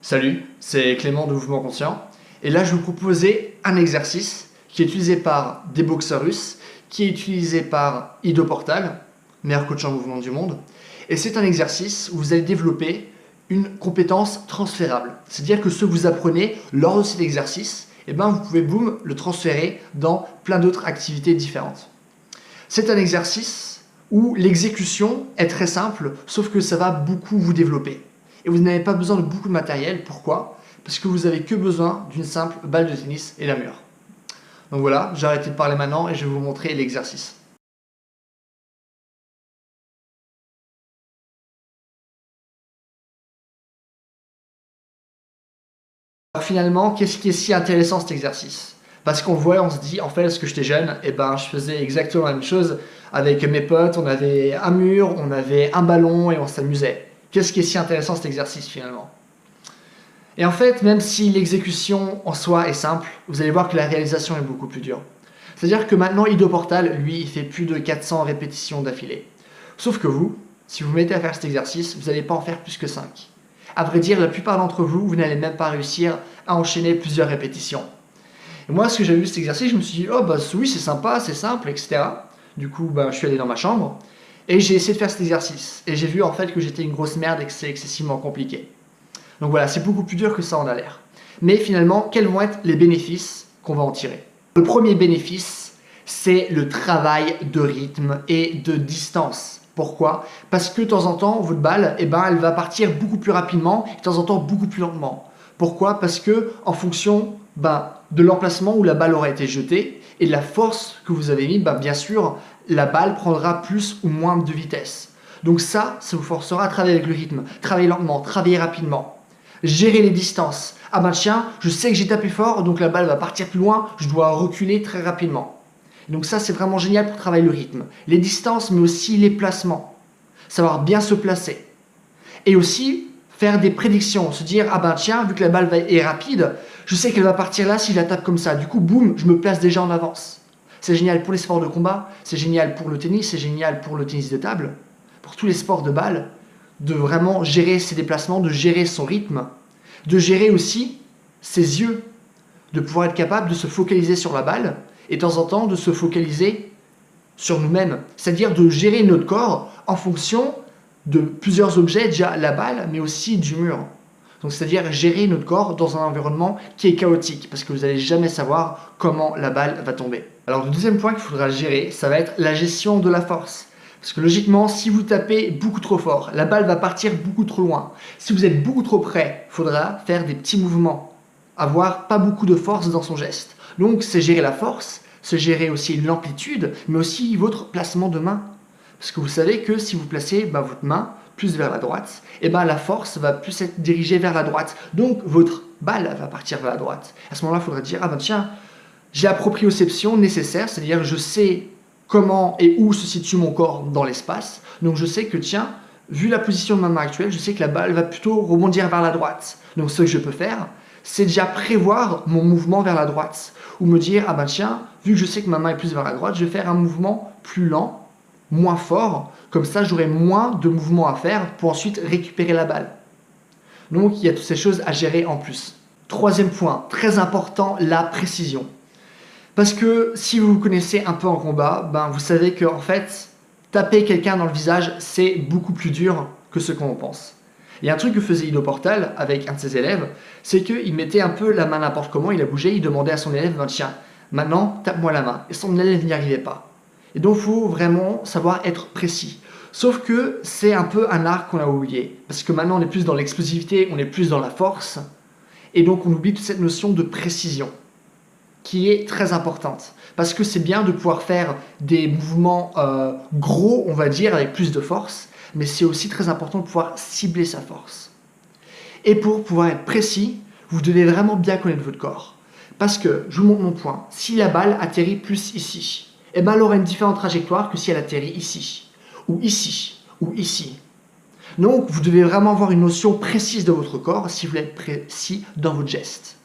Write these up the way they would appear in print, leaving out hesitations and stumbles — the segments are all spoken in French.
Salut, c'est Clément de Mouvement Conscient. Et là, je vais vous proposer un exercice qui est utilisé par des boxeurs russes, qui est utilisé par Ido Portal, meilleur coach en mouvement du monde. Et c'est un exercice où vous allez développer une compétence transférable. C'est-à-dire que ce que vous apprenez lors de cet exercice, vous pouvez, boum, le transférer dans plein d'autres activités différentes. C'est un exercice où l'exécution est très simple, sauf que ça va beaucoup vous développer. Et vous n'avez pas besoin de beaucoup de matériel. Pourquoi? Parce que vous n'avez que besoin d'une simple balle de tennis et d'un mur. Donc voilà, j'ai arrêté de parler maintenant et je vais vous montrer l'exercice. Alors finalement, qu'est-ce qui est si intéressant cet exercice? Parce qu'on voit, on se dit, en fait, lorsque j'étais jeune, je faisais exactement la même chose avec mes potes. On avait un mur, on avait un ballon et on s'amusait. Qu'est-ce qui est si intéressant cet exercice finalement? Et en fait, même si l'exécution en soi est simple, vous allez voir que la réalisation est beaucoup plus dure. C'est-à-dire que maintenant, Ido Portal, lui, il fait plus de 400 répétitions d'affilée. Sauf que vous, si vous mettez à faire cet exercice, vous n'allez pas en faire plus que 5. À vrai dire, la plupart d'entre vous, vous n'allez même pas réussir à enchaîner plusieurs répétitions. Et moi, ce que j'avais vu cet exercice, je me suis dit, oh bah oui, c'est sympa, c'est simple, etc. Du coup, je suis allé dans ma chambre et j'ai essayé de faire cet exercice. Et j'ai vu en fait que j'étais une grosse merde et que c'est excessivement compliqué. Donc voilà, c'est beaucoup plus dur que ça en a l'air. Mais finalement, quels vont être les bénéfices qu'on va en tirer? Le premier bénéfice, c'est le travail de rythme et de distance. Pourquoi? Parce que de temps en temps, votre balle, elle va partir beaucoup plus rapidement et de temps en temps beaucoup plus lentement. Pourquoi? Parce que en fonction de l'emplacement où la balle aura été jetée et de la force que vous avez mis, bien sûr, la balle prendra plus ou moins de vitesse. Donc ça vous forcera à travailler avec le rythme, travailler lentement, travailler rapidement. Gérer les distances. Ah tiens, je sais que j'ai tapé fort, donc la balle va partir plus loin, je dois reculer très rapidement. Donc ça, c'est vraiment génial pour travailler le rythme. Les distances, mais aussi les placements. Savoir bien se placer. Et aussi, faire des prédictions. Se dire, tiens, vu que la balle est rapide, je sais qu'elle va partir là si je la tape comme ça. Du coup, boum, je me place déjà en avance. C'est génial pour les sports de combat, c'est génial pour le tennis, c'est génial pour le tennis de table, pour tous les sports de balle, de vraiment gérer ses déplacements, de gérer son rythme, de gérer aussi ses yeux, de pouvoir être capable de se focaliser sur la balle et de temps en temps de se focaliser sur nous-mêmes. C'est-à-dire de gérer notre corps en fonction de plusieurs objets, déjà la balle, mais aussi du mur. Donc c'est-à-dire gérer notre corps dans un environnement qui est chaotique, parce que vous n'allez jamais savoir comment la balle va tomber. Alors le deuxième point qu'il faudra gérer, ça va être la gestion de la force. Parce que logiquement, si vous tapez beaucoup trop fort, la balle va partir beaucoup trop loin. Si vous êtes beaucoup trop près, il faudra faire des petits mouvements, avoir pas beaucoup de force dans son geste. Donc c'est gérer la force, c'est gérer aussi l'amplitude, mais aussi votre placement de main. Parce que vous savez que si vous placez votre main plus vers la droite, la force va plus être dirigée vers la droite. Donc votre balle va partir vers la droite. À ce moment-là, il faudra dire, tiens, j'ai la proprioception nécessaire, c'est-à-dire je sais comment et où se situe mon corps dans l'espace. Donc je sais que, tiens, vu la position de ma main actuelle, je sais que la balle va plutôt rebondir vers la droite. Donc ce que je peux faire, c'est déjà prévoir mon mouvement vers la droite. Ou me dire, tiens, vu que je sais que ma main est plus vers la droite, je vais faire un mouvement plus lent, moins fort. Comme ça, j'aurai moins de mouvements à faire pour ensuite récupérer la balle. Donc il y a toutes ces choses à gérer en plus. Troisième point, très important, la précision. Parce que si vous vous connaissez un peu en combat, vous savez que en fait, taper quelqu'un dans le visage, c'est beaucoup plus dur que ce qu'on pense. Il y a un truc que faisait Ido Portal avec un de ses élèves, c'est qu'il mettait un peu la main n'importe comment, il a bougé, il demandait à son élève, tiens, maintenant, tape-moi la main. Et son élève n'y arrivait pas. Et donc, il faut vraiment savoir être précis. Sauf que c'est un peu un art qu'on a oublié. Parce que maintenant, on est plus dans l'explosivité, on est plus dans la force. Et donc, on oublie toute cette notion de précision, qui est très importante. Parce que c'est bien de pouvoir faire des mouvements gros, on va dire, avec plus de force, mais c'est aussi très important de pouvoir cibler sa force. Et pour pouvoir être précis, vous devez vraiment bien connaître votre corps. Parce que, je vous montre mon point, si la balle atterrit plus ici, elle aura une différente trajectoire que si elle atterrit ici, ou ici, ou ici. Donc, vous devez vraiment avoir une notion précise de votre corps si vous voulez être précis dans votre geste.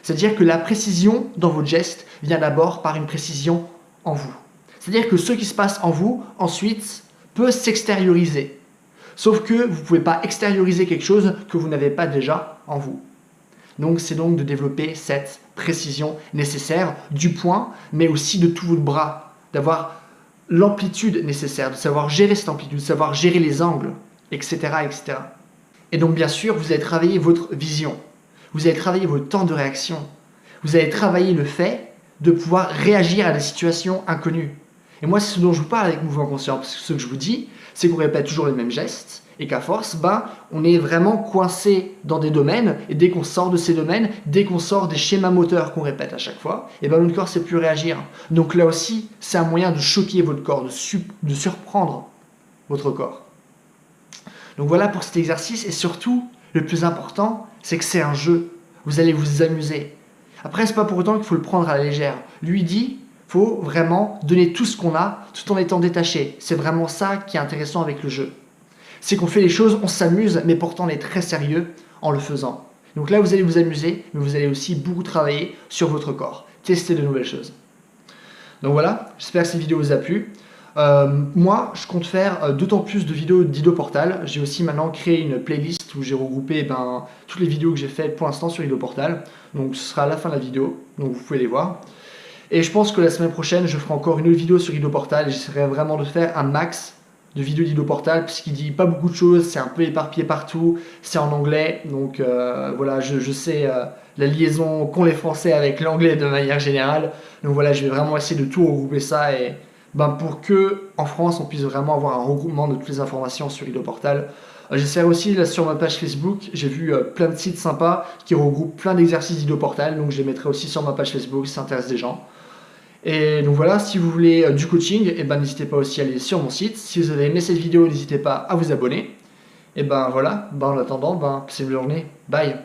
C'est-à-dire que la précision dans votre geste vient d'abord par une précision en vous. C'est-à-dire que ce qui se passe en vous, ensuite, peut s'extérioriser. Sauf que vous ne pouvez pas extérioriser quelque chose que vous n'avez pas déjà en vous. Donc c'est donc de développer cette précision nécessaire du poing, mais aussi de tout votre bras, d'avoir l'amplitude nécessaire, de savoir gérer cette amplitude, de savoir gérer les angles, etc., etc. Et donc bien sûr, vous allez travailler votre vision, vous allez travailler votre temps de réaction, vous allez travailler le fait de pouvoir réagir à des situations inconnues. Et moi, c'est ce dont je vous parle avec Mouvement Conscient, parce que ce que je vous dis, c'est qu'on répète toujours les mêmes gestes, et qu'à force, on est vraiment coincé dans des domaines, et dès qu'on sort de ces domaines, dès qu'on sort des schémas moteurs qu'on répète à chaque fois, et notre corps ne sait plus réagir. Donc là aussi, c'est un moyen de choquer votre corps, de surprendre votre corps. Donc voilà pour cet exercice, et surtout, le plus important, c'est que c'est un jeu. Vous allez vous amuser. Après, c'est pas pour autant qu'il faut le prendre à la légère. Lui dit, faut vraiment donner tout ce qu'on a, tout en étant détaché. C'est vraiment ça qui est intéressant avec le jeu. C'est qu'on fait les choses, on s'amuse, mais pourtant on est très sérieux en le faisant. Donc là, vous allez vous amuser, mais vous allez aussi beaucoup travailler sur votre corps. Tester de nouvelles choses. Donc voilà, j'espère que cette vidéo vous a plu. Moi, je compte faire d'autant plus de vidéos d'Idoportal. J'ai aussi maintenant créé une playlist où j'ai regroupé toutes les vidéos que j'ai faites pour l'instant sur Idoportal. Donc ce sera à la fin de la vidéo, donc vous pouvez les voir. Et je pense que la semaine prochaine, je ferai encore une autre vidéo sur Idoportal. J'essaierai vraiment de faire un max de vidéos d'Idoportal, puisqu'il dit pas beaucoup de choses, c'est un peu éparpillé partout, c'est en anglais. Donc voilà, je sais la liaison qu'ont les Français avec l'anglais de manière générale. Donc voilà, je vais vraiment essayer de tout regrouper ça et pour que en France on puisse vraiment avoir un regroupement de toutes les informations sur Idoportal. J'essaierai aussi là sur ma page Facebook, j'ai vu plein de sites sympas qui regroupent plein d'exercices d'Idoportal, donc je les mettrai aussi sur ma page Facebook si ça intéresse des gens. Et donc voilà, si vous voulez du coaching, n'hésitez pas aussi à aller sur mon site. Si vous avez aimé cette vidéo, n'hésitez pas à vous abonner. Et voilà, en attendant, passez une journée. Bye.